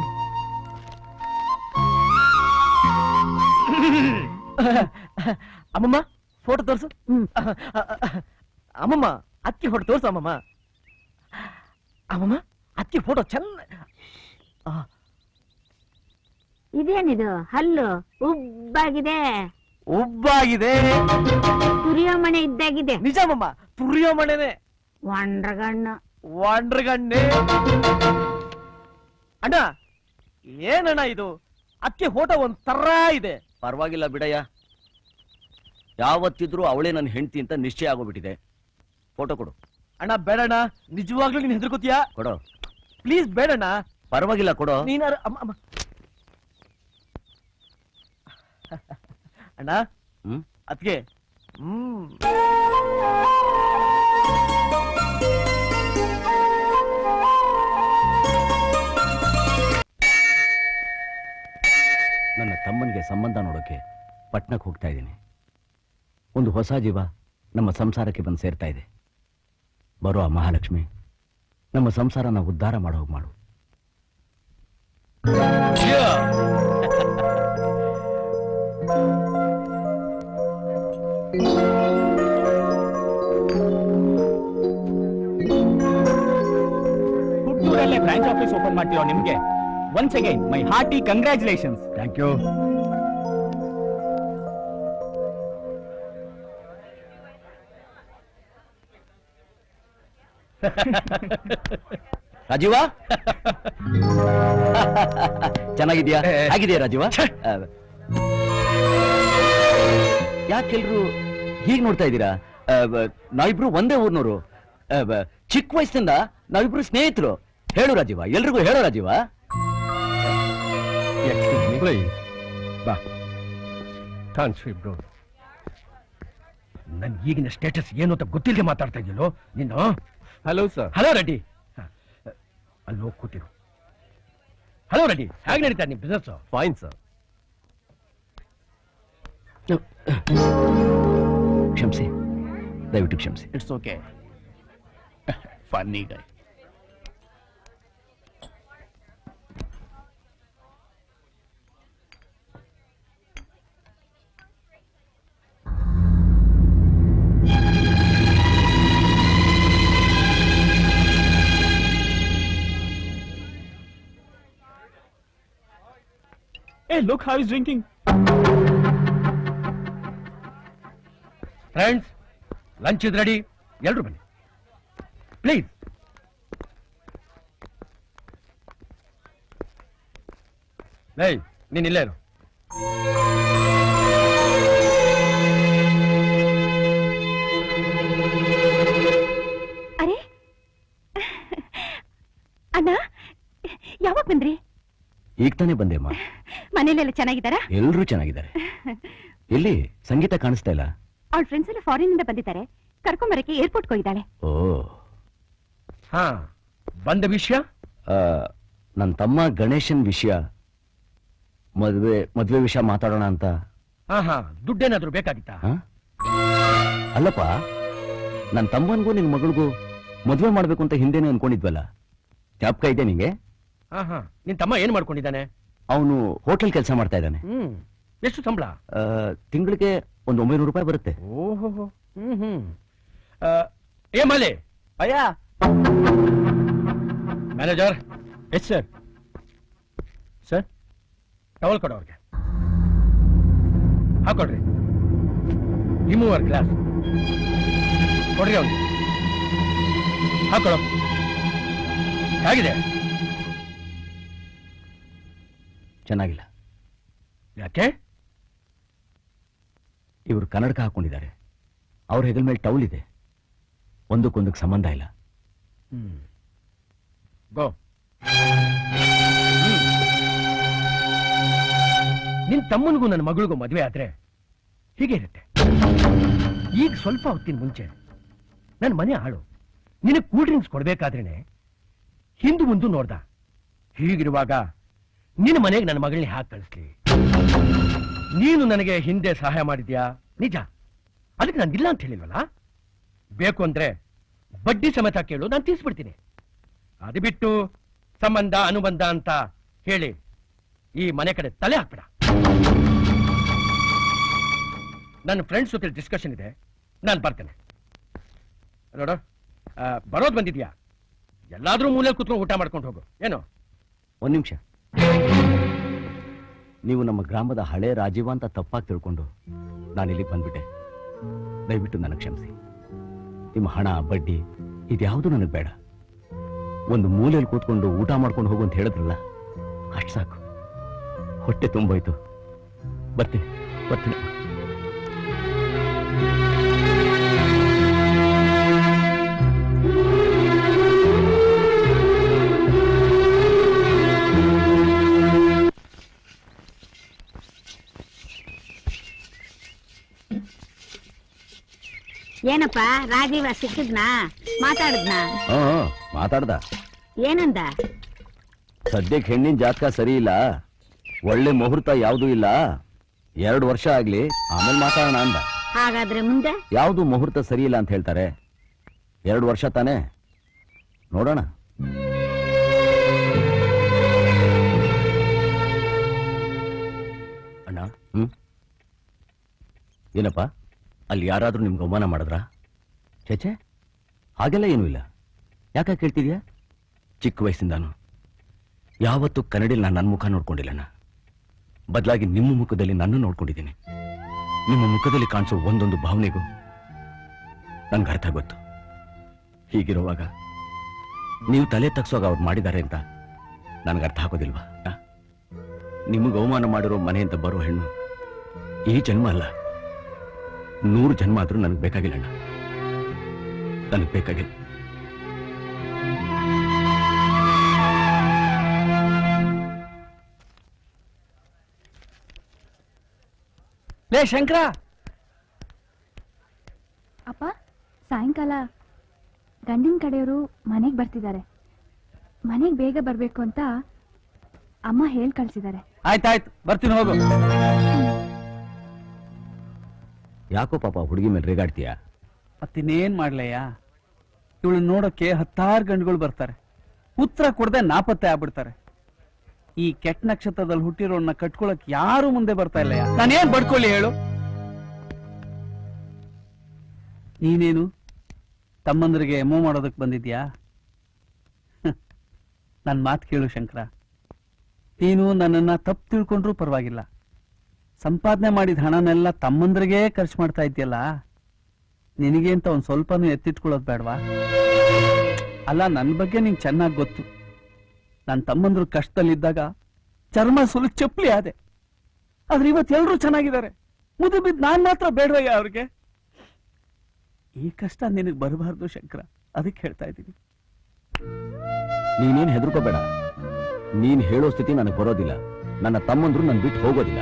ಅಮ್ಮಮ್ಮ ಫೋಟೋ ತೋರ್ಸು. ಹ್ಮ್. ಅಮ್ಮಮ್ಮ ಅಕ್ಕಿ ಫೋಟೋ ತೋರ್ಸು ಅಮ್ಮಮ್ಮ. ಅಮ್ಮಮ್ಮ ಅಕ್ಕಿ ಫೋಟೋ ಚೆನ್ನ. ಇದೇನಿದು ಹಲ್ಲು ಉಬ್ಬಾಗಿದೆ, ಉಬ್ಬಾಗಿದೆ. ತುರಿಯೋ ಮನೆ ಇದ್ದಾಗಿದೆ. ನಿಜ ಅಮ್ಮಮ್ಮ, ತುರಿಯೋ ಮಳೆನೆ. ಒಂಡ್ರಗಣ್ಣು. ವಾಂಡ್ರಗಣ್ಣೆ. ಅಣ್ಣ ಏನಣ್ಣ ಇದು? ಅಕ್ಕಿ ಫೋಟೋ ಒಂದ್ ತರ ಇದೆ. ಪರವಾಗಿಲ್ಲ ಬಿಡಯ್ಯ, ಯಾವತ್ತಿದ್ರೂ ಅವಳೇ ನನ್ನ ಹೆಂಡತಿ ಅಂತ ನಿಶ್ಚಯ ಆಗೋಗ್ಬಿಟ್ಟಿದೆ. ಫೋಟೋ ಕೊಡು. ಅಣ್ಣ ಬೇಡಣ್ಣ, ನಿಜವಾಗ್ಲೂ ನೀನ್ ಹೆದರ್ಕೋತೀಯಾ? ಕೊಡೋ. ಪ್ಲೀಸ್ ಬೇಡಣ್ಣ. ಪರವಾಗಿಲ್ಲ, ಕೊಡೋ. ನೀನಾರು ಅಮ್ಮ. ಅಣ್ಣ ಹ್ಮ್ ಅದ್ಕೆ ನನ್ನ ತಮ್ಮನಿಗೆ ಸಂಬಂಧ ನೋಡೋಕೆ ಪಟ್ನಕ್ಕೆ ಹೋಗ್ತಾ ಇದ್ದೀನಿ. ಒಂದು ಹೊಸ ಜೀವ ನಮ್ಮ ಸಂಸಾರಕ್ಕೆ ಬಂದು ಸೇರ್ತಾ ಇದೆ. ಬರೋ ಆ ಮಹಾಲಕ್ಷ್ಮಿ ನಮ್ಮ ಸಂಸಾರನ ಉದ್ಧಾರ ಮಾಡೋ ಹೋಗಿ ಮಾಡು. ಹುಟ್ಟೂರಲ್ಲೇ ಬ್ರಾಂಚ್ ಆಫೀಸ್ ಓಪನ್ ಮಾಡ್ತಿರೋ ನಿಮ್ಗೆ once again my hearty congratulations. Thank you. Rajiv, ಚೆನ್ನಾಗಿದ್ಯಾ? ಆಗಿದೆಯಾ ರಾಜೀವ? ಯಾಕೆಲ್ರು ಹೀಗ್ ನೋಡ್ತಾ ಇದ್ದೀರಾ? ನಾವಿಬ್ರು ಒಂದೇ ಊರ್ನವರು, ಚಿಕ್ಕ ವಯಸ್ಸಿನಿಂದ ನಾವಿಬ್ರು ಸ್ನೇಹಿತರು. ಹೇಳು ರಾಜೀವ, ಎಲ್ರಿಗೂ ಹೇಳೋ ರಾಜೀವ. ಬಾ. Thanks bro. ನನ್ ಈಗಿನ ಸ್ಟೇಟಸ್ ಏನು ಅಂತ ಗೊತ್ತಿಲ್ಲದೆ ಮಾತಾಡ್ತಾ ಇದ್ದೀನೋ ನೀನು? Hello sir. ಹಲೋ ರೆಡ್ಡಿ. ಅಲ್ಲಿ ಹೋಗಿ ಕೂತಿರು. ಹಲೋ ರೆಡ್ಡಿ, ಹೇಗೆ ನಡೀತಾ ನಿಮ್ ಬಿಸ್ನೆಸ್? Fine sir. ಕ್ಷಮಿಸಿ, ದಯವಿಟ್ಟು ಕ್ಷಮಿಸಿ. It's okay. Funny Guy. Hey, look how he's drinking. Friends, lunch is ready, ಎಲ್ರು ಬನ್ನಿ ಪ್ಲೀಸ್. ಏಯ್, ನೀನ್ ಇಲ್ಲೇ ಇರು. ಅರೆ ಅಣ್ಣ, ಯಾವಾಗ ಬಂದ್ರಿ? ಈಗ ತಾನೇ ಬಂದೆಮ್ಮ. ಮನೇಲೆಲ್ಲ ಚೆನ್ನಾಗಿದ್ದಾರಾ? ಎಲ್ರೂ ಚೆನ್ನಾಗಿದ್ದಾರೆ. ಎಲ್ಲಿ ಸಂಗೀತ ಕಾಣಿಸ್ತಾ ಇಲ್ಲ? ಅವಳ ಫ್ರೆಂಡ್ಸ್ ಎಲ್ಲ ಫಾರಿನ್ ಇಂದ ಬಂದಿದ್ದಾರೆ, ಕರ್ಕೊಂಬರಕ್ಕೆ ಏರ್ಪೋರ್ಟ್ ಹೋಗಿದ್ದಾಳೆ. ಓ, ಹಾ, ಬಂದ ವಿಷಯ? ನನ್ನ ತಮ್ಮ ಗಣೇಶನ್ ವಿಷಯ, ಮದ್ವೆ ವಿಷಯ ಮಾತಾಡೋಣ ಅಂತ. ಹಾ ಹಾ, ದುಡ್ಡೇನಾದ್ರೂ ಬೇಕಾಗಿತ್ತಾ? ಹ? ಅಲ್ಲಪ್ಪ, ನನ್ನ ತಮ್ಮನಿಗೂ ನಿನ್ ಮಗಳಿಗೂ ಮದ್ವೆ ಮಾಡ್ಬೇಕು ಅಂತ ಹಿಂದೆನೆ ಅನ್ಕೊಂಡಿದ್ವಲ್ಲ, ಜ್ಞಾಪಕ ಇದೆ ನಿಂಗೆ? ಹಾ ಹಾ, ನಿನ್ ತಮ್ಮ ಏನ್ ಮಾಡ್ಕೊಂಡಿದ್ದಾನೆ? ಅವನು ಹೋಟೆಲ್ ಕೆಲಸ ಮಾಡ್ತಾ ಇದ್ದಾನೆ. ಎಷ್ಟು ಸಂಬಳ? ತಿಂಗಳಿಗೆ ಒಂದು 900 ರೂಪಾಯಿ ಬರುತ್ತೆ. ಓಹೋ. ಏ ಮಾಲೆ, ಅಯ್ಯ. Manager. Yes sir. Sir, towel ಕೊಡು ಅವ್ರಿಗೆ. ಹಾಕೊಡ್ರಿ. ರಿಮೂವರ್ ಗ್ಲಾಸ್ ಕೊಡ್ರಿ ಅವ್ರಿಗೆ. ಹಾಕೊಡು. ಹೇಗಿದೆ? ಚೆನ್ನಾಗಿಲ್ಲ. ಯಾಕೆ? ಇವರು ಕನ್ನಡಕ ಹಾಕೊಂಡಿದ್ದಾರೆ. ಅವ್ರ ಹೆಗಲ ಮೇಲೆ ಟೌಲ್ ಇದೆ. ಒಂದಕ್ಕೊಂದಕ್ಕೆ ಸಂಬಂಧ ಇಲ್ಲ. ಗೋ. ನಿನ್ ತಮ್ಮನಿಗೂ ನನ್ನ ಮಗಳಿಗೂ ಮದುವೆ ಆದ್ರೆ ಹೀಗೆ ಇರುತ್ತೆ. ಈಗ ಸ್ವಲ್ಪ ಹೊತ್ತಿನ ಮುಂಚೆ ನನ್ನ ಮನೆ ಆಳು ನಿನಗೆ ಕೂಲ್ ಡ್ರಿಂಕ್ಸ್ ಕೊಡ್ಬೇಕಾದ್ರೇನೆ ಹಿಂದು ಮುಂದೆ ನೋಡ್ದ. ಹೀಗಿರುವಾಗ ನಿನ್ನ ಮನೆಗೆ ನನ್ನ ಮಗಳನ್ನ ಹಾಕಿ ಕಳಿಸ್ಲಿ. ನೀನು ನನಗೆ ಹಿಂದೆ ಸಹಾಯ ಮಾಡಿದ್ಯಾ ನಿಜ, ಅದಕ್ಕೆ ನಾನು ಇಲ್ಲ ಅಂತ ಹೇಳಿಲ್ವಲ್ಲ. ಬೇಕು ಅಂದ್ರೆ ಬಡ್ಡಿ ಸಮೇತ ಕೇಳು, ನಾನು ತೀರ್ಸ್ಬಿಡ್ತೀನಿ. ಅದು ಬಿಟ್ಟು ಸಂಬಂಧ ಅನುಬಂಧ ಅಂತ ಹೇಳಿ ಈ ಮನೆ ಕಡೆ ತಲೆ ಹಾಕ್ಬೇಡ. ನನ್ನ ಫ್ರೆಂಡ್ಸ್ ಜೊತೆ ಡಿಸ್ಕಷನ್ ಇದೆ, ನಾನು ಬರ್ತೇನೆ. ನೋಡ, ಬರೋದು ಬಂದಿದ್ಯಾ, ಎಲ್ಲಾದ್ರೂ ಮೂಲೆಯಲ್ಲಿ ಕೂತ್ಕೊಂಡು ಊಟ ಮಾಡ್ಕೊಂಡು ಹೋಗು. ಏನು? ಒಂದ್ ನಿಮಿಷ. ನೀವು ನಮ್ಮ ಗ್ರಾಮದ ಹಳೆ ರಾಜೀವ ಅಂತ ತಪ್ಪಾಗಿ ತಿಳ್ಕೊಂಡು ನಾನು ಇಲ್ಲಿಗೆ ಬಂದ್ಬಿಟ್ಟೆ. ದಯವಿಟ್ಟು ನನಗೆ ಕ್ಷಮಿಸಿ. ನಿಮ್ಮ ಹಣ ಬಡ್ಡಿ ಇದ್ಯಾವುದು ನನಗೆ ಬೇಡ. ಒಂದು ಮೂಲೆಯಲ್ಲಿ ಕೂತ್ಕೊಂಡು ಊಟ ಮಾಡ್ಕೊಂಡು ಹೋಗು ಅಂತ ಹೇಳಿದ್ರಲ್ಲ, ಅಷ್ಟು ಸಾಕು. ಹೊಟ್ಟೆ ತುಂಬೋಯ್ತು. ಬರ್ತೀನಿ ಬರ್ತೀನಿ. ಏನಪ್ಪ ರಾಜೀವ ಸಿಕ್ಕಿದ್ನಾ? ಮಾತಾಡಿದ್ನಾ? ಮಾತಾಡ್ದ. ಏನಂದ? ಸದ್ಯಕ್ಕೆ ಹೆಣ್ಣಿನ ಜಾತಕ ಸರಿ ಇಲ್ಲ, ಒಳ್ಳೆ ಮುಹೂರ್ತ ಯಾವುದೂ ಇಲ್ಲ, 2 ವರ್ಷ ಆಗ್ಲಿ ಆಮೇಲೆ ಮಾತಾಡೋಣ ಅಂದ. ಹಾಗಾದ್ರೆ ಮುಂದೆ? ಯಾವುದು ಮುಹೂರ್ತ ಸರಿ ಇಲ್ಲ ಅಂತ ಹೇಳ್ತಾರೆ? 2 ವರ್ಷ ತಾನೇ, ನೋಡೋಣ. ಅಣ್ಣ, ಏನಪ್ಪ ಅಲ್ಲಿ ಯಾರಾದ್ರೂ ನಿಮ್ಗೆ ಅವಮಾನ ಮಾಡಿದ್ರಾ? ಚೇಚೆ, ಹಾಗೆಲ್ಲ ಏನೂ ಇಲ್ಲ. ಯಾಕೆ ಕೇಳ್ತಿದ್ಯಾ? ಚಿಕ್ಕ ವಯಸ್ಸಿಂದಾನು ಯಾವತ್ತೂ ಕನ್ನಡಿಯಲ್ಲಿ ನಾನು ನನ್ನ ಮುಖ ನೋಡ್ಕೊಂಡಿಲ್ಲಣ್ಣ. ಬದಲಾಗಿ ನಿಮ್ಮ ಮುಖದಲ್ಲಿ ನನ್ನ ನೋಡ್ಕೊಂಡಿದ್ದೀನಿ. ನಿಮ್ಮ ಮುಖದಲ್ಲಿ ಕಾಣಿಸೋ ಒಂದೊಂದು ಭಾವನೆಗೂ ನನ್ಗೆ ಅರ್ಥ ಗೊತ್ತು. ಹೀಗಿರುವಾಗ ನೀವು ತಲೆ ತಗ್ಸೋಗ ಅವ್ರು ಮಾಡಿದ್ದಾರೆ ಅಂತ ನನಗೆ ಅರ್ಥ ಆಗೋದಿಲ್ವಾ? ನಿಮಗೆ ಅವಮಾನ ಮಾಡಿರೋ ಮನೆಯಿಂದ ಬರೋ ಹೆಣ್ಣು ಈ ಜನ್ಮ ಅಲ್ಲ, 100 ಜನ್ಮ ಆದ್ರೂ ನನಗೆ ಬೇಕಾಗಿಲ್ಲ ಅಣ್ಣ, ನನಗೆ ಬೇಕಾಗಿಲ್ಲ. ಲೇ ಶಂಕರ, ಅಪ್ಪ ಸಾಯಂಕಾಲ ಗಂಡಿನ ಕಡೆಯವರು ಮನೆಗೆ ಬರ್ತಿದ್ದಾರೆ. ಮನೆಗೆ ಬೇಗ ಬರ್ಬೇಕು ಅಂತ ಅಮ್ಮ ಹೇಳ್ ಕಳ್ಸಿದ್ದಾರೆ. ಆಯ್ತಾಯ್ತು, ಬರ್ತೀನಿ, ಹೋಗು. ಯಾಕೋ ಪಾಪ ಹುಡುಗಿ ಮೇಲೆ ರೇಗಾಡ್ತೀಯ? ಮತ್ತಿನ್ನೇನ್ ಮಾಡ್ಲಯ್ಯ, ಇವಳು ನೋಡೋಕೆ 10 ಗಂಡುಗಳು ಬರ್ತಾರೆ, ಉತ್ತರ ಕೊಡದೆ ನಾಪತ್ತೆ ಆಗ್ಬಿಡ್ತಾರೆ. ಈ ಕೆಟ್ಟ ನಕ್ಷತ್ರದಲ್ಲಿ ಹುಟ್ಟಿರೋನ್ನ ಕಟ್ಕೊಳಕ್ ಯಾರು ಮುಂದೆ ಬರ್ತಾ ಇಲ್ಲಯ್ಯ. ನಾನೇನ್ ಬಡ್ಕೊಳ್ಳಿ ಹೇಳು? ನೀನೇನು ತಮ್ಮಂದ್ರಿಗೆ ಎಮೋ ಮಾಡೋದಕ್ ಬಂದಿದ್ಯಾ? ನನ್ ಮಾತು ಕೇಳು ಶಂಕರ, ನೀನು ನನ್ನನ್ನ ತಪ್ಪು ತಿಳ್ಕೊಂಡ್ರೂ ಪರವಾಗಿಲ್ಲ. ಸಂಪಾದನೆ ಮಾಡಿದ ಹಣನೆಲ್ಲ ತಮ್ಮಂದ್ರಿಗೆ ಖರ್ಚು ಮಾಡ್ತಾ ಇದ್ಯಲ್ಲ, ನಿನಗೆ ಅಂತ ಒಂದ್ ಸ್ವಲ್ಪನೂ ಎತ್ತಿಟ್ಕೊಳ್ಳೋದು ಬೇಡವಾ? ಅಲ್ಲ, ನನ್ನ ಬಗ್ಗೆ ನಿಂಗೆ ಚೆನ್ನಾಗಿ ಗೊತ್ತು. ನನ್ನ ತಮ್ಮಂದ್ರು ಕಷ್ಟದಲ್ಲಿದ್ದಾಗ ಚರ್ಮ ಸುಲಿಕ್ ಚಪ್ಪಲಿ ಆದೆ, ಆದ್ರೆ ಇವತ್ತು ಎಲ್ರೂ ಚೆನ್ನಾಗಿದ್ದಾರೆ. ಮುದು ಬಿದ್ದು ನಾನ್ ಮಾತ್ರ ಬೇಡವಯ್ಯ ಅವ್ರಿಗೆ. ಈ ಕಷ್ಟ ನಿನಗೆ ಬರಬಾರ್ದು ಶಂಕರ, ಅದಕ್ಕೆ ಹೇಳ್ತಾ ಇದ್ದೀನಿ. ನೀನೇನ್ ಹೆದರ್ಕೋಬೇಡ. ನೀನ್ ಹೇಳೋ ಸ್ಥಿತಿ ನನಗೆ ಬರೋದಿಲ್ಲ. ನನ್ನ ತಮ್ಮಂದ್ರು ನನ್ ಬಿಟ್ಟು ಹೋಗೋದಿಲ್ಲ.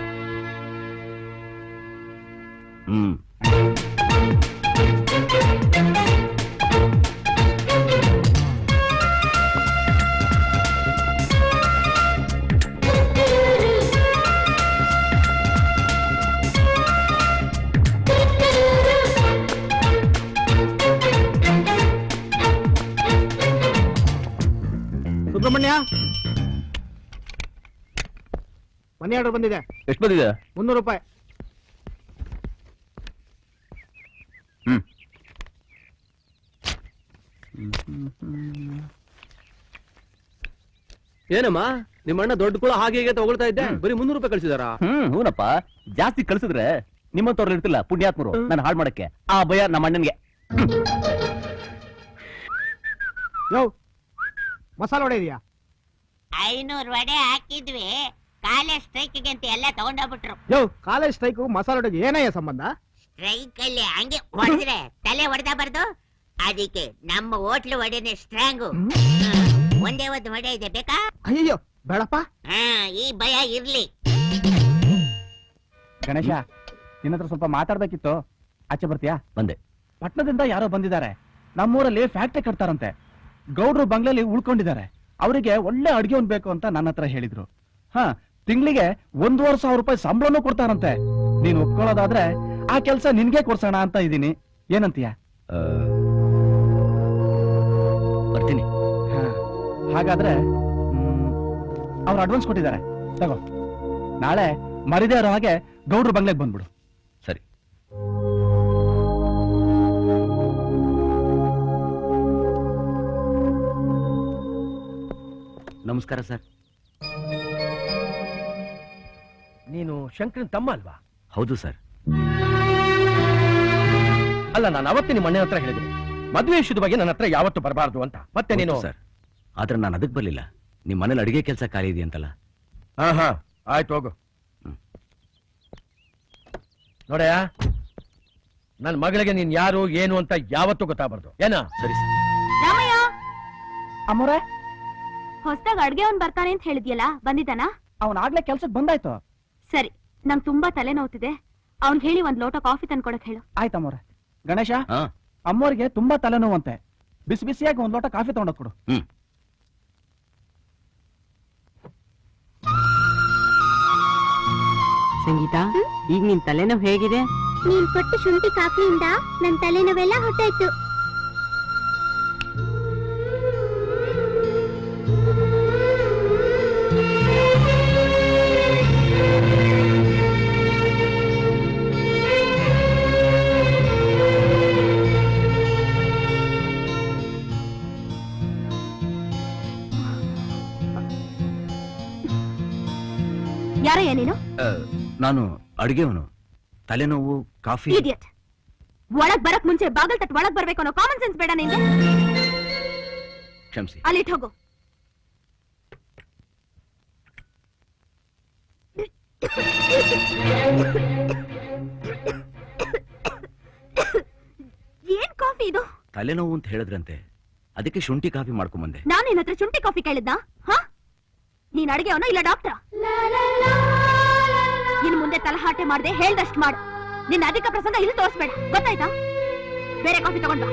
ಸುಬ್ರಹ್ಮಣ್ಯ, ಮನಿ ಆರ್ಡರ್ ಬಂದಿದೆ. ಎಷ್ಟು ಬಂದಿದೆ? 300 ರೂಪಾಯಿ. ಏನಮ್ಮ, ನಿಮ್ಮ ಅಣ್ಣ ದೊಡ್ಡ ಕುಳ ಹಾಗೆ ಹೀಗೆ ತಗೊಳ್ತಾ ಇದ್ದೆ, ಬರೀ 300 ರೂಪಾಯಿ ಕಳಿಸಿದಾರ? ಹೂನಪ್ಪ, ಜಾಸ್ತಿ ಕಳ್ಸಿದ್ರೆ ನಿಮ್ಮಂತವ್ರು ಇರ್ತಿಲ್ಲ ಪುಣ್ಯಾತ್ಮರು ನಾನು ಹಾಳು ಮಾಡಕ್ಕೆ. ಆ ಭಯ ನಮ್ಮ ಅಣ್ಣನ್ಗೆ. ಯೋ, ಮಸಾಲ ವಡೆ ಇದೆಯಾ? 500 ವಡೆ ಹಾಕಿದ್ವಿ, ಕಾಲೇಜ್ ಸ್ಟ್ರೈಕ್ಗೆ ಅಂತ ಎಲ್ಲ ತಗೊಂಡೋಗ್ಬಿಟ್ರು. ಯೋ, ಕಾಲೇಜ್ ಸ್ಟ್ರೈಕ್ ಮಸಾಲ ವಡೆಗೆ ಏನಯ್ಯ ಸಂಬಂಧ? ಸ್ಟ್ರೈಕ್ ಹಂಗೆ ಹೊಡೆದ್ರೆ ತಲೆ ಹೊಡೆದಬಾರ್ದು. ಅದಕ್ಕೆ ನಮ್ಮ ಹೋಟ್ಲು ಒಡೆನೆ ಸ್ಟ್ರಾಂಗು. ಒಂದೇ ಒಂದು ಮಡೆ ಇದೆ ಬೇಕಾ? ಅಯ್ಯೋ ಬೇಡಪ್ಪ. ಈ ಭಯ ಇರ್ಲಿ. ಗಣೇಶ ನಿನ್ನ ಹತ್ರ ಸ್ವಲ್ಪ ಮಾತಾಡ್ಬೇಕಿತ್ತು, ಆಚೆ ಬರ್ತೀಯಾ? ಬಂದೆ. ಪಟ್ಟಣದಿಂದ ಯಾರೋ ಬಂದಿದ್ದಾರೆ. ನಮ್ಮೂರಲ್ಲಿ ಫ್ಯಾಕ್ಟ್ರಿ ಕಟ್ತಾರಂತೆ. ಗೌಡ್ರು ಬಂಗ್ಲೆಲಿ ಉಳ್ಕೊಂಡಿದ್ದಾರೆ. ಅವರಿಗೆ ಒಳ್ಳೆ ಅಡ್ಗೆ ಬೇಕು ಅಂತ ನನ್ನ ಹತ್ರ ಹೇಳಿದ್ರು. ತಿಂಗಳಿಗೆ 1,500 ರೂಪಾಯಿ ಸಂಬಳನೂ ಕೊಡ್ತಾರಂತೆ. ನೀನು ಒಪ್ಕೊಳ್ಳೋದಾದ್ರೆ ಆ ಕೆಲಸ ನಿನ್ಗೆ ಕೊಡ್ಸೋಣ ಅಂತ ಇದ್ದೀನಿ. ಏನಂತೀಯ? ಬರ್ತೀನಿ. ಹಾಗಾದ್ರೆ ಅವ್ರು ಅಡ್ವಾನ್ಸ್ ಕೊಟ್ಟಿದ್ದಾರೆ, ತಗೋ. ನಾಳೆ ಮರಿದೇ ಇರೋ ಹಾಗೆ ಗೌಡ್ರು ಬಂಗ್ಲೆಗೆ ಬಂದ್ಬಿಡು. ಸರಿ. ನಮಸ್ಕಾರ ಸರ್. ನೀನು ಶಂಕರನ್ ತಮ್ಮ ಅಲ್ವಾ? ಹೌದು ಸರ್. ಅಲ್ಲ, ನಾನು ಅವತ್ತೇ ನಿಮ್ಮ ಅಣ್ಣನ ಹತ್ರ ಹೇಳಿದೆ ಮದುವೆ ವಿಷಯದ ಬಗ್ಗೆ ನನ್ನ ಹತ್ರ ಯಾವತ್ತು ಬರಬಾರ್ದು ಅಂತ. ಮತ್ತೆ ನೀನು ಸರ್, ಆದ್ರೆ ನಾನು ಅದಕ್ಕೆ ಬರ್ಲಿಲ್ಲ. ನಿಮ್ಮ ಮನೇಲಿ ಅಡಿಗೆ ಕೆಲಸ ಖಾಲಿ ಇದೆಯಂತಲ್ಲ. ಹಾ ಆಯ್ತು, ಹೋಗು. ನೋಡಯ್ಯ, ನನ್ನ ಮಗಳಿಗೆ ನೀನ್ ಯಾರು ಏನು ಅಂತ ಯಾವತ್ತೂ ಗೊತ್ತಾಗಬಾರ್ದು, ಏನ? ಸರಿ ಸರ್. ರಾಮಯ್ಯ, ಅಮ್ಮೋರೆ, ಹೊಸದಾಗ ಅಡ್ಗೆ ಅವ್ನ್ ಬರ್ತಾನೆ ಅಂತ ಹೇಳಿದ್ಯಲ್ಲ, ಬಂದಿದ್ದಾನಾ? ಅವನಾಗ್ಲೇ ಕೆಲ್ಸಕ್ಕೆ ಬಂದಾಯ್ತು. ಸರಿ, ನಂಗ್ ತುಂಬಾ ತಲೆ ನೋವ್ತಿದೆ. ಅವ್ನ್ ಹೇಳಿ ಒಂದ್ ಲೋಟ ಕಾಫಿ ತಂದ್ಕೊಡಕ್ ಹೇಳು. ಆಯ್ತಮ್ಮೋರೆ. ಗಣೇಶ, ಹಾ, ಅಮ್ಮೋರಿಗೆ ತುಂಬಾ ತಲೆನೋವಂತೆ. ಬಿಸಿ ಬಿಸಿಯಾಗಿ ಒಂದ್ ಲೋಟ ಕಾಫಿ ತಗೊಂಡೋಗ್ ಕೊಡು. ಹ್ಮ್. ಸಂಗೀತ, ಈಗ ನಿನ್ ತಲೆನೋವು ಹೇಗಿದೆ? ನೀನ್ ಕೊಟ್ಟು ಶುಂಠಿ ಕಾಫಿಯಿಂದ ನನ್ ತಲೆನೋವೆಲ್ಲ ಹೊಟ್ಟಾಯ್ತು. ಯಾರಯ್ಯ ನೀನು? ನಾನು ಅಡಿಗೆವನು. ತಲೆನೋವು, ಕಾಫಿ. ಇಡಿಯಟ್. ಒಳಗ್ ಬರಕ್ ಮುಂಚೆ ಬಾಗಲ್ ತಟ್ ಒಳಗ್ ಬರ್ಬೇಕು ಅನ್ನೋ ಕಾಮನ್ ಸೆನ್ಸ್ ಬೇಡ ನಿಂಗೆ? ಕ್ಷಮಿಸಿ. ಅಲ್ಲಿಟ್ ಹೋಗು. ಏನ್ ಕಾಫಿ ಇದು? ತಲೆನೋವು ಅಂತ ಹೇಳಿದ್ರಂತೆ, ಅದಕ್ಕೆ ಶುಂಠಿ ಕಾಫಿ ಮಾಡ್ಕೊಂಬಂದೆ. ನಾನು ನಿನ್ನ ಹತ್ರ ಶುಂಠಿ ಕಾಫಿ ಕೇಳಿದ್ನಾ? ನೀನ್ ಅಡಿಗೆ ಅವನು ಇಲ್ಲ ಡಾಕ್ಟರ್? ಇನ್ ಮುಂದೆ ತಲಹಾಟೆ ಮಾಡ್ದೆ ಹೇಳ್ದಷ್ಟು ಮಾಡು. ನಿನ್ನ ಅಧಿಕ ಪ್ರಸಂಗ ಇಲ್ಲಿ ತೋರಿಸ್ಬೇಡ, ಗೊತ್ತಾಯ್ತಾ? ಬೇರೆ ಕಾಫಿ ತಗೊಂಡ್ ಬಾ.